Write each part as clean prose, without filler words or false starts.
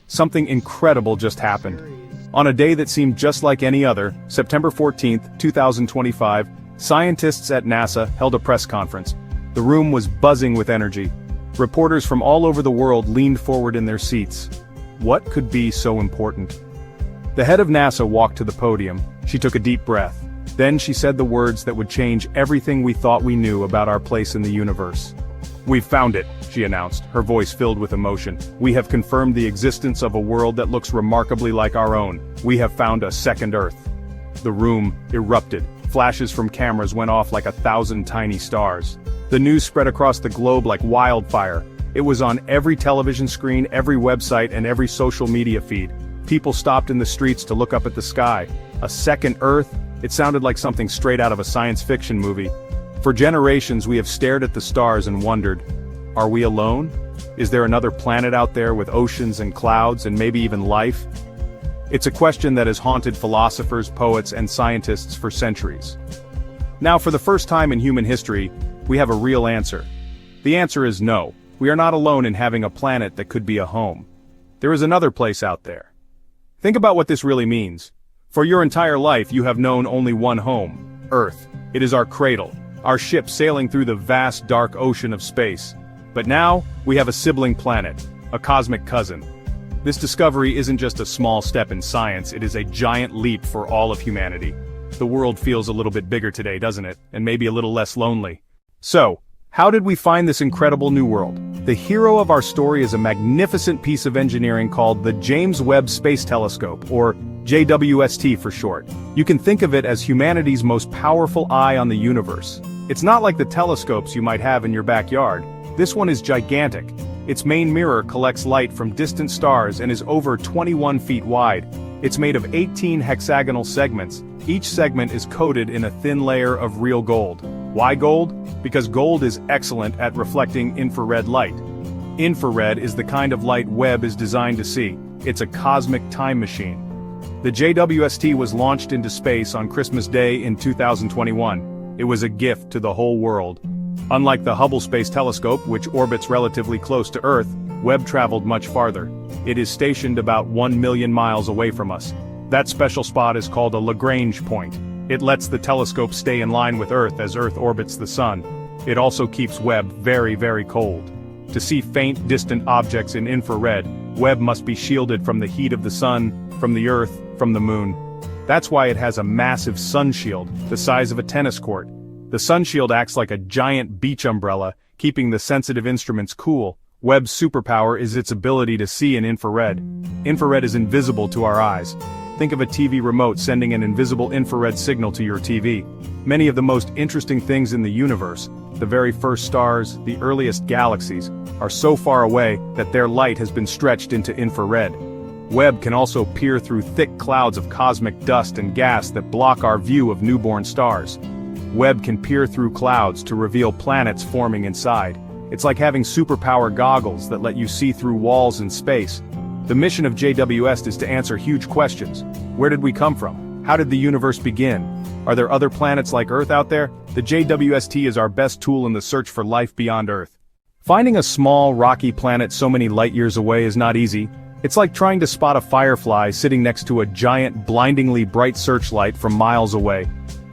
something incredible just happened. On a day that seemed just like any other, September 14, 2025, scientists at NASA held a press conference. The room was buzzing with energy. Reporters from all over the world leaned forward in their seats. What could be so important? The head of NASA walked to the podium. She took a deep breath. Then she said the words that would change everything we thought we knew about our place in the universe. "We've found it," she announced, her voice filled with emotion. "We have confirmed the existence of a world that looks remarkably like our own. We have found a second Earth." The room erupted. Flashes from cameras went off like 1,000 tiny stars. The news spread across the globe like wildfire. It was on every television screen, every website, and every social media feed. People stopped in the streets to look up at the sky. A second Earth? It sounded like something straight out of a science fiction movie. For generations we have stared at the stars and wondered, are we alone? Is there another planet out there with oceans and clouds and maybe even life? It's a question that has haunted philosophers, poets, and scientists for centuries. Now, for the first time in human history, we have a real answer. The answer is no. We are not alone in having a planet that could be a home. There is another place out there. Think about what this really means. For your entire life you have known only one home, Earth. It is our cradle, our ship sailing through the vast dark ocean of space. But now, we have a sibling planet, a cosmic cousin. This discovery isn't just a small step in science, it is a giant leap for all of humanity. The world feels a little bit bigger today, doesn't it? And maybe a little less lonely. So, how did we find this incredible new world? The hero of our story is a magnificent piece of engineering called the James Webb Space Telescope, or JWST for short. You can think of it as humanity's most powerful eye on the universe. It's not like the telescopes you might have in your backyard. This one is gigantic. Its main mirror collects light from distant stars and is over 21 feet wide. It's made of 18 hexagonal segments. Each segment is coated in a thin layer of real gold. Why gold? Because gold is excellent at reflecting infrared light. Infrared is the kind of light Webb is designed to see. It's a cosmic time machine. The JWST was launched into space on Christmas Day in 2021. It was a gift to the whole world. Unlike the Hubble Space Telescope, which orbits relatively close to Earth, Webb traveled much farther. It is stationed about 1 million miles away from us. That special spot is called a Lagrange point. It lets the telescope stay in line with Earth as Earth orbits the Sun. It also keeps Webb very, very cold. To see faint, distant objects in infrared, Webb must be shielded from the heat of the Sun, from the Earth, from the Moon. That's why it has a massive sun shield, the size of a tennis court. The sun shield acts like a giant beach umbrella, keeping the sensitive instruments cool. Webb's superpower is its ability to see in infrared. Infrared is invisible to our eyes. Think of a TV remote sending an invisible infrared signal to your TV. Many of the most interesting things in the universe, the very first stars, the earliest galaxies, are so far away that their light has been stretched into infrared. Webb can also peer through thick clouds of cosmic dust and gas that block our view of newborn stars. Webb can peer through clouds to reveal planets forming inside. It's like having superpower goggles that let you see through walls in space. The mission of JWST is to answer huge questions. Where did we come from? How did the universe begin? Are there other planets like Earth out there? The JWST is our best tool in the search for life beyond Earth. Finding a small, rocky planet so many light years away is not easy. It's like trying to spot a firefly sitting next to a giant, blindingly bright searchlight from miles away.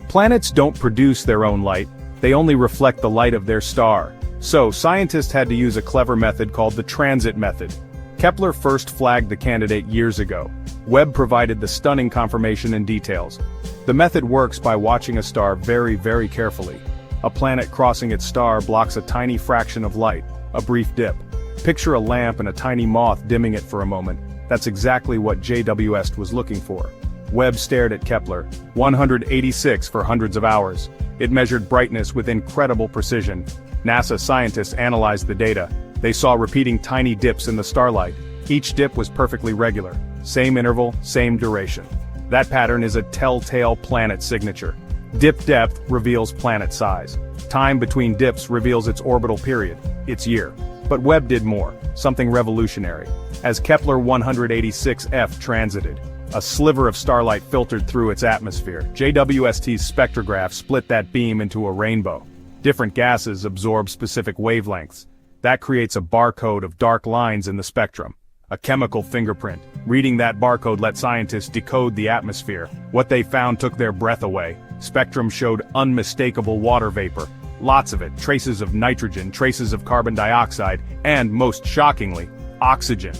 Planets don't produce their own light, they only reflect the light of their star. So, scientists had to use a clever method called the transit method. Kepler first flagged the candidate years ago. Webb provided the stunning confirmation and details. The method works by watching a star very, very carefully. A planet crossing its star blocks a tiny fraction of light, a brief dip. Picture a lamp and a tiny moth dimming it for a moment. That's exactly what JWST was looking for. Webb stared at Kepler, 186 for hundreds of hours. It measured brightness with incredible precision. NASA scientists analyzed the data. They saw repeating tiny dips in the starlight. Each dip was perfectly regular. Same interval, same duration. That pattern is a telltale planet signature. Dip depth reveals planet size. Time between dips reveals its orbital period, its year. But Webb did more, something revolutionary. As Kepler 186f transited, a sliver of starlight filtered through its atmosphere. JWST's spectrograph split that beam into a rainbow. Different gases absorb specific wavelengths. That creates a barcode of dark lines in the spectrum. A chemical fingerprint. Reading that barcode let scientists decode the atmosphere. What they found took their breath away. Spectrum showed unmistakable water vapor. Lots of it, traces of nitrogen, traces of carbon dioxide, and, most shockingly, oxygen.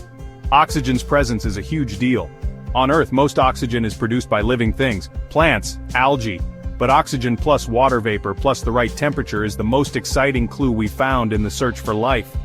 Oxygen's presence is a huge deal. On Earth, most oxygen is produced by living things, plants, algae. But oxygen plus water vapor plus the right temperature is the most exciting clue we found in the search for life.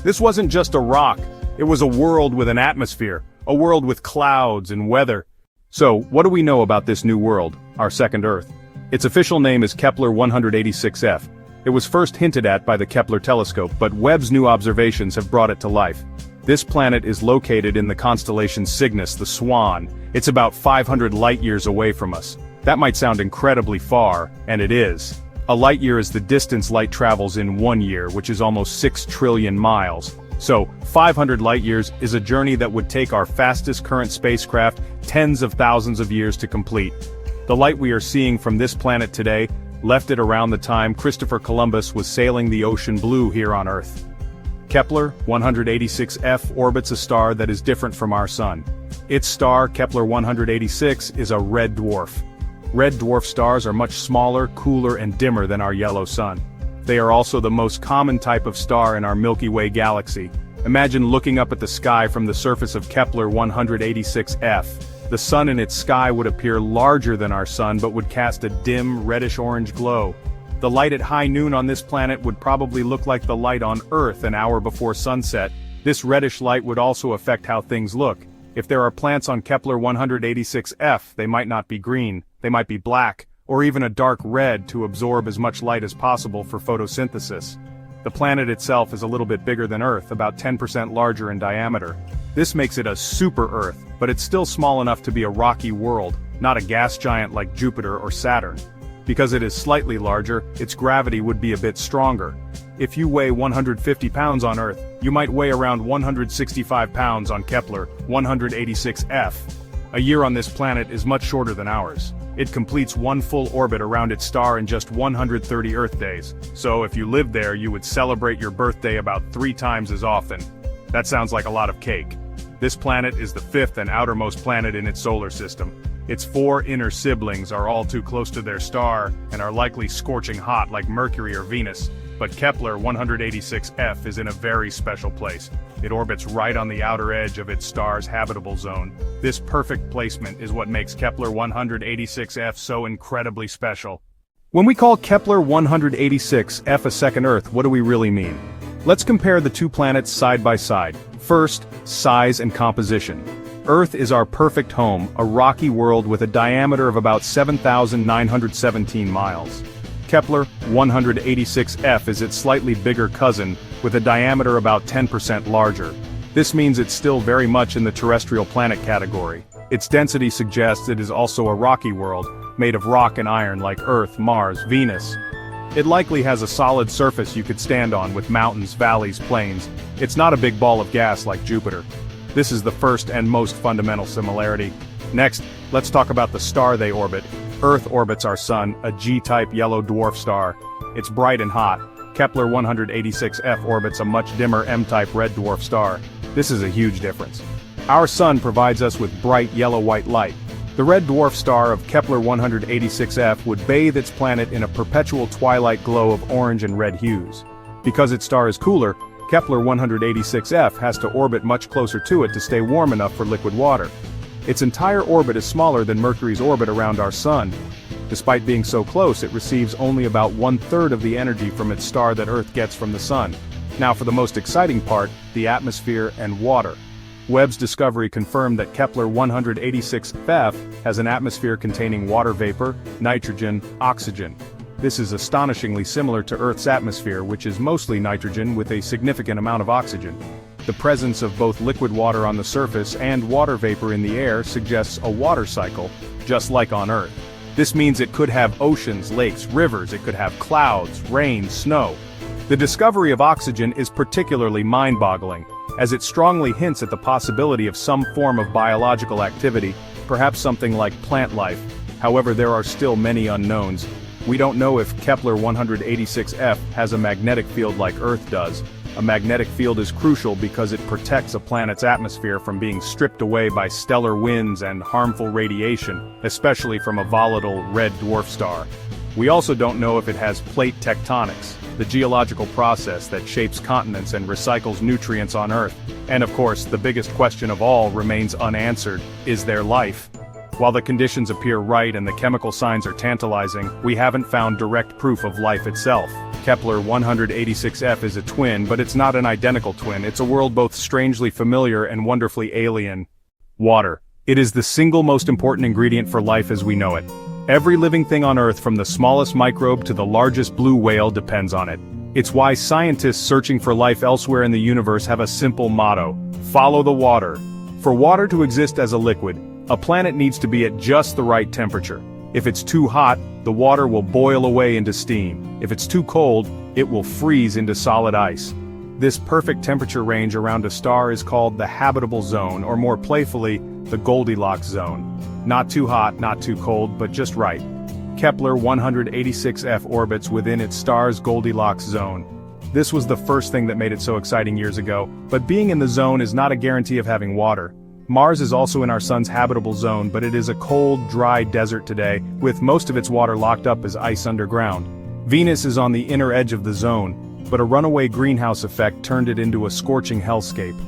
This wasn't just a rock, it was a world with an atmosphere, a world with clouds and weather. So, what do we know about this new world, our second Earth? Its official name is Kepler 186f. It was first hinted at by the Kepler telescope, but Webb's new observations have brought it to life. This planet is located in the constellation Cygnus, the Swan. It's about 500 light-years away from us. That might sound incredibly far, and it is. A light-year is the distance light travels in 1 year, which is almost 6 trillion miles. So, 500 light-years is a journey that would take our fastest current spacecraft tens of thousands of years to complete. The light we are seeing from this planet today left it around the time Christopher Columbus was sailing the ocean blue here on Earth. Kepler 186f orbits a star that is different from our Sun. Its star, Kepler 186, is a red dwarf. Red dwarf stars are much smaller, cooler, and dimmer than our yellow Sun. They are also the most common type of star in our Milky Way galaxy. Imagine looking up at the sky from the surface of Kepler 186f. The Sun in its sky would appear larger than our Sun but would cast a dim, reddish-orange glow. The light at high noon on this planet would probably look like the light on Earth an hour before sunset. This reddish light would also affect how things look. If there are plants on Kepler 186f, they might not be green, they might be black, or even a dark red to absorb as much light as possible for photosynthesis. The planet itself is a little bit bigger than Earth, about 10% larger in diameter. This makes it a super-Earth, but it's still small enough to be a rocky world, not a gas giant like Jupiter or Saturn. Because it is slightly larger, its gravity would be a bit stronger. If you weigh 150 pounds on Earth, you might weigh around 165 pounds on Kepler 186f. A year on this planet is much shorter than ours. It completes one full orbit around its star in just 130 Earth days. So if you lived there, you would celebrate your birthday about 3 times as often. That sounds like a lot of cake. This planet is the 5th and outermost planet in its solar system. Its 4 inner siblings are all too close to their star and are likely scorching hot like Mercury or Venus. But Kepler 186f is in a very special place. It orbits right on the outer edge of its star's habitable zone. This perfect placement is what makes Kepler 186f so incredibly special. When we call Kepler 186f a second Earth, what do we really mean? Let's compare the two planets side by side. First, size and composition. Earth is our perfect home, a rocky world with a diameter of about 7,917 miles. Kepler 186f is its slightly bigger cousin, with a diameter about 10% larger. This means it's still very much in the terrestrial planet category. Its density suggests it is also a rocky world, made of rock and iron like Earth, Mars, Venus. It likely has a solid surface you could stand on with mountains, valleys, plains. It's not a big ball of gas like Jupiter. This is the first and most fundamental similarity. Next, let's talk about the star they orbit. Earth orbits our Sun, a G-type yellow dwarf star. It's bright and hot. Kepler 186f orbits a much dimmer M-type red dwarf star. This is a huge difference. Our Sun provides us with bright yellow-white light. The red dwarf star of Kepler 186f would bathe its planet in a perpetual twilight glow of orange and red hues. Because its star is cooler, Kepler 186f has to orbit much closer to it to stay warm enough for liquid water. Its entire orbit is smaller than Mercury's orbit around our Sun. Despite being so close, it receives only about 1/3 of the energy from its star that Earth gets from the Sun. Now for the most exciting part, the atmosphere and water. Webb's discovery confirmed that Kepler 186f has an atmosphere containing water vapor, nitrogen, oxygen. This is astonishingly similar to Earth's atmosphere, which is mostly nitrogen with a significant amount of oxygen. The presence of both liquid water on the surface and water vapor in the air suggests a water cycle, just like on Earth. This means it could have oceans, lakes, rivers, it could have clouds, rain, snow. The discovery of oxygen is particularly mind-boggling, as it strongly hints at the possibility of some form of biological activity, perhaps something like plant life. However, there are still many unknowns. We don't know if Kepler 186f has a magnetic field like Earth does. A magnetic field is crucial because it protects a planet's atmosphere from being stripped away by stellar winds and harmful radiation, especially from a volatile red dwarf star. We also don't know if it has plate tectonics, the geological process that shapes continents and recycles nutrients on Earth. And of course, the biggest question of all remains unanswered: is there life? While the conditions appear right and the chemical signs are tantalizing, we haven't found direct proof of life itself. Kepler 186f is a twin, but it's not an identical twin. It's a world both strangely familiar and wonderfully alien. Water. It is the single most important ingredient for life as we know it. Every living thing on Earth, from the smallest microbe to the largest blue whale, depends on it. It's why scientists searching for life elsewhere in the universe have a simple motto: follow the water. For water to exist as a liquid, a planet needs to be at just the right temperature. If it's too hot, the water will boil away into steam. If it's too cold, it will freeze into solid ice. This perfect temperature range around a star is called the habitable zone, or more playfully, the Goldilocks zone. Not too hot, not too cold, but just right. Kepler 186f orbits within its star's Goldilocks zone. This was the first thing that made it so exciting years ago, but being in the zone is not a guarantee of having water. Mars is also in our sun's habitable zone, but it is a cold, dry desert today, with most of its water locked up as ice underground. Venus is on the inner edge of the zone, but a runaway greenhouse effect turned it into a scorching hellscape.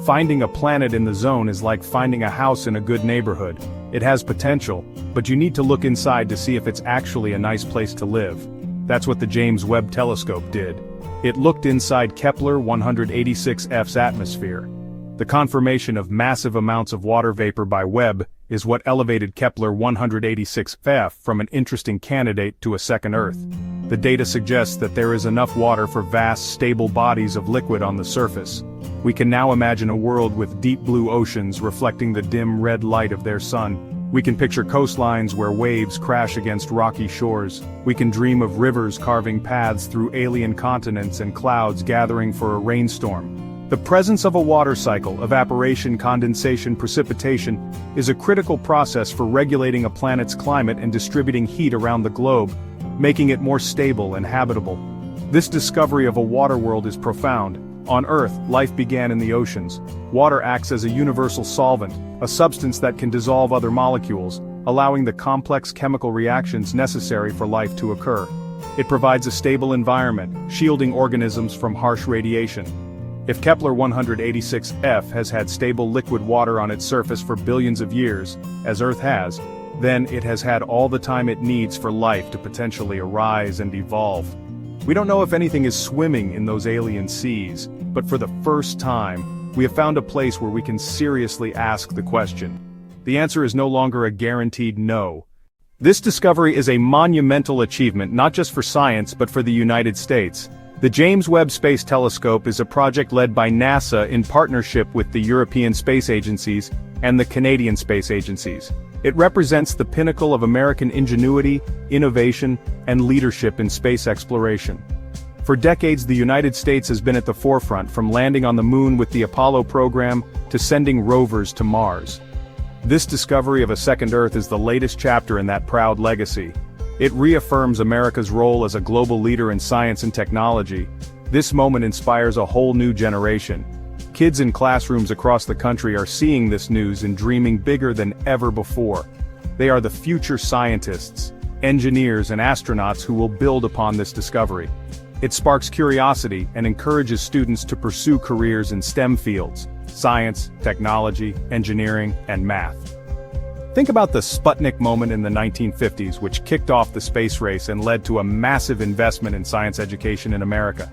Finding a planet in the zone is like finding a house in a good neighborhood. It has potential, but you need to look inside to see if it's actually a nice place to live. That's what the James Webb Telescope did. It looked inside Kepler 186f's atmosphere. The confirmation of massive amounts of water vapor by Webb is what elevated Kepler 186f from an interesting candidate to a second Earth. The data suggests that there is enough water for vast, stable bodies of liquid on the surface. We can now imagine a world with deep blue oceans reflecting the dim red light of their sun. We can picture coastlines where waves crash against rocky shores. We can dream of rivers carving paths through alien continents and clouds gathering for a rainstorm. The presence of a water cycle, evaporation, condensation, precipitation, is a critical process for regulating a planet's climate and distributing heat around the globe, making it more stable and habitable. This discovery of a water world is profound. On Earth, life began in the oceans. Water acts as a universal solvent, a substance that can dissolve other molecules, allowing the complex chemical reactions necessary for life to occur. It provides a stable environment, shielding organisms from harsh radiation. If Kepler 186f has had stable liquid water on its surface for billions of years, as Earth has, then it has had all the time it needs for life to potentially arise and evolve. We don't know if anything is swimming in those alien seas, but for the first time, we have found a place where we can seriously ask the question. The answer is no longer a guaranteed no. This discovery is a monumental achievement not just for science but for the United States. The James Webb Space Telescope is a project led by NASA in partnership with the European Space Agencies and the Canadian Space Agencies. It represents the pinnacle of American ingenuity, innovation, and leadership in space exploration. For decades, the United States has been at the forefront, from landing on the moon with the Apollo program to sending rovers to Mars. This discovery of a second Earth is the latest chapter in that proud legacy. It reaffirms America's role as a global leader in science and technology. This moment inspires a whole new generation. Kids in classrooms across the country are seeing this news and dreaming bigger than ever before. They are the future scientists, engineers, and astronauts who will build upon this discovery. It sparks curiosity and encourages students to pursue careers in STEM fields: science, technology, engineering, and math. Think about the Sputnik moment in the 1950s, which kicked off the space race and led to a massive investment in science education in America.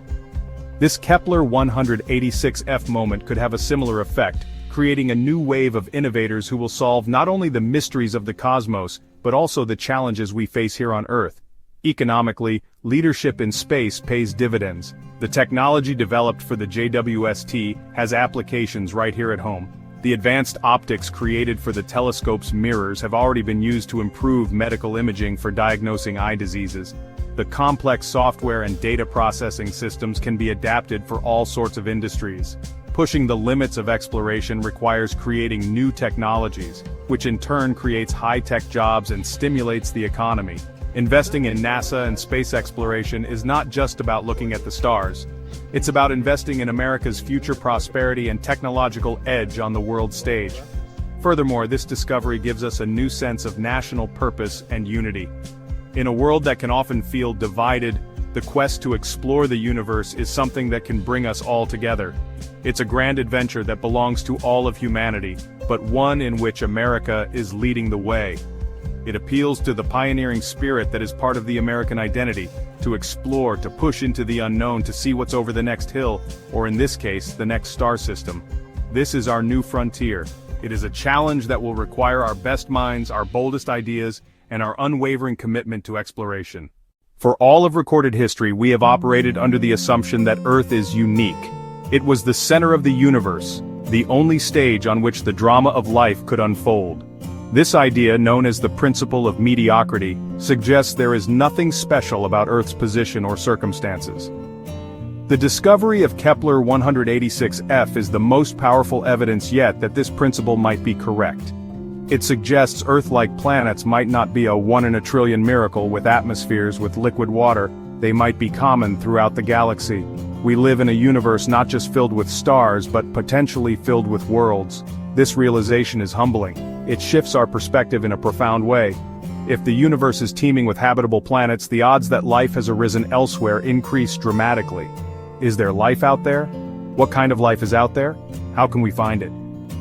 This Kepler 186f moment could have a similar effect, creating a new wave of innovators who will solve not only the mysteries of the cosmos, but also the challenges we face here on Earth. Economically, leadership in space pays dividends. The technology developed for the JWST has applications right here at home. The advanced optics created for the telescope's mirrors have already been used to improve medical imaging for diagnosing eye diseases. The complex software and data processing systems can be adapted for all sorts of industries. Pushing the limits of exploration requires creating new technologies, which in turn creates high-tech jobs and stimulates the economy. Investing in NASA and space exploration is not just about looking at the stars. It's about investing in America's future prosperity and technological edge on the world stage. Furthermore, this discovery gives us a new sense of national purpose and unity. In a world that can often feel divided, the quest to explore the universe is something that can bring us all together. It's a grand adventure that belongs to all of humanity, but one in which America is leading the way. It appeals to the pioneering spirit that is part of the American identity, to explore, to push into the unknown, to see what's over the next hill, or in this case, the next star system. This is our new frontier. It is a challenge that will require our best minds, our boldest ideas, and our unwavering commitment to exploration. For all of recorded history, we have operated under the assumption that Earth is unique. It was the center of the universe, the only stage on which the drama of life could unfold. This idea, known as the principle of mediocrity, suggests there is nothing special about Earth's position or circumstances. The discovery of Kepler 186f is the most powerful evidence yet that this principle might be correct. It suggests Earth-like planets might not be a one-in-a-trillion miracle with atmospheres with liquid water. They might be common throughout the galaxy. We live in a universe not just filled with stars but potentially filled with worlds. This realization is humbling. It shifts our perspective in a profound way. If the universe is teeming with habitable planets, the odds that life has arisen elsewhere increase dramatically. Is there life out there? What kind of life is out there? How can we find it?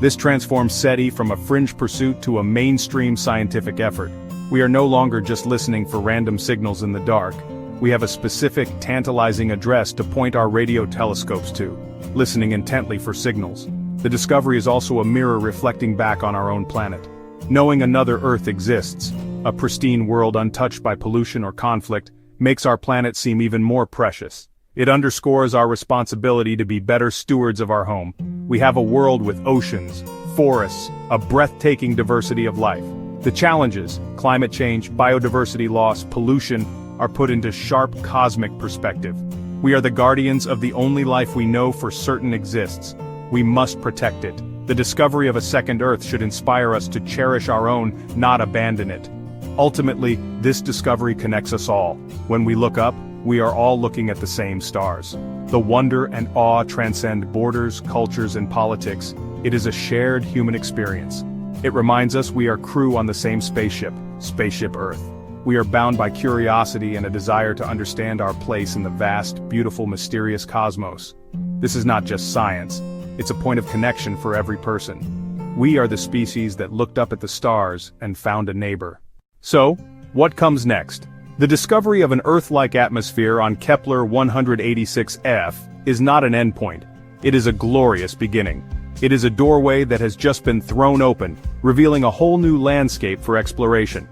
This transforms SETI from a fringe pursuit to a mainstream scientific effort. We are no longer just listening for random signals in the dark. We have a specific, tantalizing address to point our radio telescopes to, listening intently for signals. The discovery is also a mirror reflecting back on our own planet. Knowing another Earth exists, a pristine world untouched by pollution or conflict, makes our planet seem even more precious. It underscores our responsibility to be better stewards of our home. We have a world with oceans, forests, a breathtaking diversity of life. The challenges, climate change, biodiversity loss, pollution, are put into sharp cosmic perspective. We are the guardians of the only life we know for certain exists. We must protect it. The discovery of a second Earth should inspire us to cherish our own, not abandon it. Ultimately, this discovery connects us all. When we look up, we are all looking at the same stars. The wonder and awe transcend borders, cultures, and politics. It is a shared human experience. It reminds us we are crew on the same spaceship, Spaceship Earth. We are bound by curiosity and a desire to understand our place in the vast, beautiful, mysterious cosmos. This is not just science. It's a point of connection for every person. We are the species that looked up at the stars and found a neighbor. So, what comes next? The discovery of an Earth-like atmosphere on Kepler 186f is not an endpoint. It is a glorious beginning. It is a doorway that has just been thrown open, revealing a whole new landscape for exploration.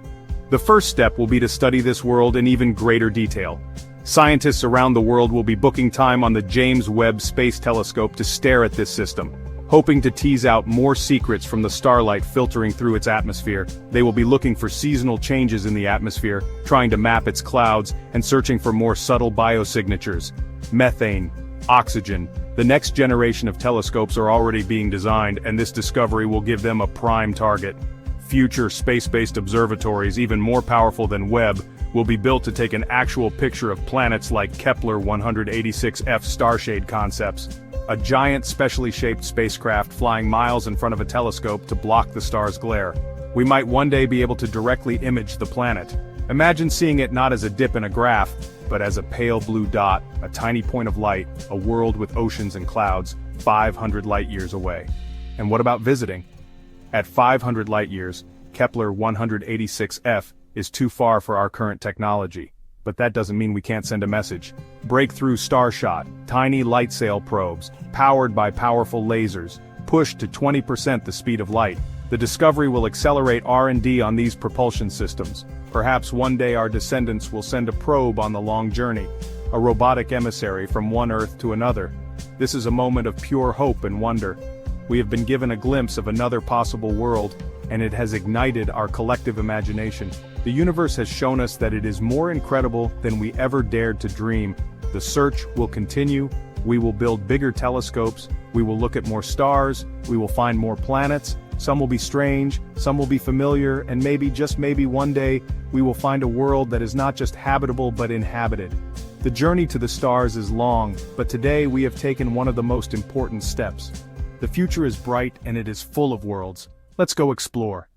The first step will be to study this world in even greater detail. Scientists around the world will be booking time on the James Webb Space Telescope to stare at this system, hoping to tease out more secrets from the starlight filtering through its atmosphere. They will be looking for seasonal changes in the atmosphere, trying to map its clouds, and searching for more subtle biosignatures. Methane, oxygen. The next generation of telescopes are already being designed, and this discovery will give them a prime target. Future space-based observatories, even more powerful than Webb, will be built to take an actual picture of planets like Kepler 186f starshade concepts. A giant specially shaped spacecraft flying miles in front of a telescope to block the star's glare. We might one day be able to directly image the planet. Imagine seeing it not as a dip in a graph, but as a pale blue dot, a tiny point of light, a world with oceans and clouds, 500 light-years away. And what about visiting? At 500 light-years, Kepler 186f is too far for our current technology. But that doesn't mean we can't send a message. Breakthrough Starshot, tiny light sail probes, powered by powerful lasers, pushed to 20% the speed of light. The discovery will accelerate R&D on these propulsion systems. Perhaps one day our descendants will send a probe on the long journey, a robotic emissary from one Earth to another. This is a moment of pure hope and wonder. We have been given a glimpse of another possible world, and it has ignited our collective imagination. The universe has shown us that it is more incredible than we ever dared to dream. The search will continue. We will build bigger telescopes. We will look at more stars. We will find more planets. Some will be strange, some will be familiar, and maybe, just maybe one day, we will find a world that is not just habitable but inhabited. The journey to the stars is long, but today we have taken one of the most important steps. The future is bright and it is full of worlds. Let's go explore.